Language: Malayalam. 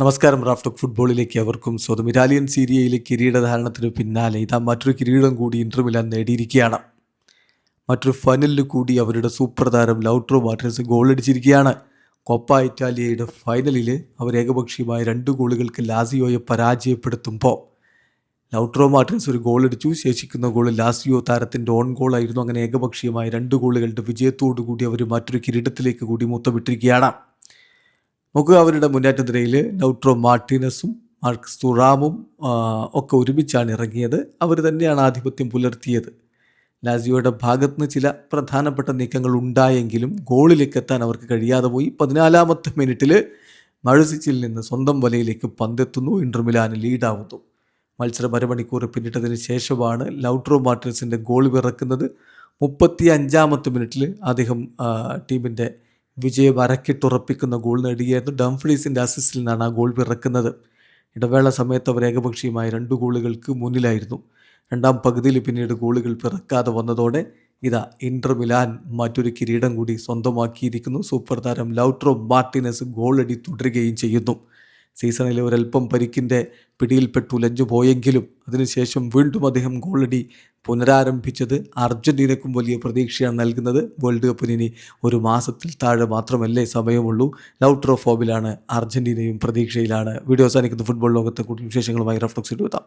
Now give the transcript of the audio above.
നമസ്കാരം. റാഫ്റ്റോക്ക് ഫുട്ബോളിലേക്ക് അവർക്കും സ്വന്തം. ഇറ്റാലിയൻ സീരിയയിലെ കിരീടധാരണത്തിന് പിന്നാലെ ഇതാ മറ്റൊരു കിരീടം കൂടി ഇന്റർ മിലാൻ നേടിയിരിക്കുകയാണ്. മറ്റൊരു ഫൈനലിൽ കൂടി അവരുടെ സൂപ്പർ താരം ലൗട്രോ മാർട്ടിനസ് ഗോളടിച്ചിരിക്കുകയാണ്. കോപ്പ ഇറ്റാലിയയുടെ ഫൈനലിൽ അവർ ഏകപക്ഷീയമായ 2 ഗോളുകൾക്ക് ലാസിയോയെ പരാജയപ്പെടുത്തുമ്പോൾ ലൗട്രോ മാർട്ടിനസ് ഒരു ഗോളടിച്ചു. ശേഷിക്കുന്ന ഗോൾ ലാസിയോ താരത്തിൻ്റെ ഓൺ ഗോളായിരുന്നു. അങ്ങനെ ഏകപക്ഷീയമായ 2 ഗോളുകളുടെ വിജയത്തോടു കൂടി അവർ മറ്റൊരു കിരീടത്തിലേക്ക് കൂടി മുത്തമിട്ടിരിക്കുകയാണ്. നോക്കുക, അവരുടെ മുന്നേറ്റത്തിനിടയിൽ ലൗട്രോ മാർട്ടിനസും മാർക്കസ് തുറാമും ഒക്കെ ഒരുമിച്ചാണ് ഇറങ്ങിയത്. അവർ തന്നെയാണ് ആധിപത്യം പുലർത്തിയത്. ലാസിയോയുടെ ഭാഗത്ത് നിന്ന് ചില പ്രധാനപ്പെട്ട നീക്കങ്ങൾ ഉണ്ടായെങ്കിലും ഗോളിലേക്ക് എത്താൻ അവർക്ക് കഴിയാതെ പോയി. 14-ാമത്തെ മിനിറ്റിൽ മഴുസിച്ചിൽ നിന്ന് സ്വന്തം വലയിലേക്ക് പന്തെത്തുന്നു. Inter Milan ലീഡാവുന്നു. മത്സരം അരമണിക്കൂർ പിന്നിട്ടതിന് ശേഷമാണ് ലൗട്രോ മാർട്ടിനസിൻ്റെ ഗോൾ പിറക്കുന്നത്. 35-ാമത്തെ മിനിറ്റിൽ അദ്ദേഹം ടീമിൻ്റെ വിജയം അരക്കിട്ടുറപ്പിക്കുന്ന ഗോൾ നേടുകയായിരുന്നു. ഡംഫ്രീസിൻ്റെ അസിസ്റ്റിൽ നിന്നാണ് ആ ഗോൾ പിറക്കുന്നത്. ഇടവേള സമയത്ത് അവർ ഏകപക്ഷീയമായ 2 ഗോളുകൾക്ക് മുന്നിലായിരുന്നു. രണ്ടാം പകുതിയിൽ പിന്നീട് ഗോളുകൾ പിറക്കാതെ വന്നതോടെ ഇതാ ഇന്റർ മിലാൻ മറ്റൊരു കിരീടം കൂടി സ്വന്തമാക്കിയിരിക്കുന്നു. സൂപ്പർ താരം ലൗട്രോ മാർട്ടിനസ് ഗോളടി തുടരുകയും ചെയ്യുന്നു. സീസണിൽ ഒരൽപ്പം പരിക്കിൻ്റെ പിടിയിൽപ്പെട്ടു ഉലഞ്ഞു പോയെങ്കിലും അതിനുശേഷം വീണ്ടും അദ്ദേഹം ഗോളടി പുനരാരംഭിച്ചത് അർജൻറ്റീനയ്ക്കും വലിയ പ്രതീക്ഷയാണ് നൽകുന്നത്. വേൾഡ് കപ്പിന് ഇനി ഒരു മാസത്തിൽ താഴെ മാത്രമല്ലേ സമയമുള്ളൂ. ലൗട്രോ ഫോമിലാണ്, അർജൻറ്റീനയും പ്രതീക്ഷയിലാണ്. വീഡിയോ അവസാനിക്കുന്ന ഫുട്ബോൾ ലോകത്തെ കൂടുതൽ വിശേഷങ്ങളുമായി റഫ്ലക്സ് എത്താം.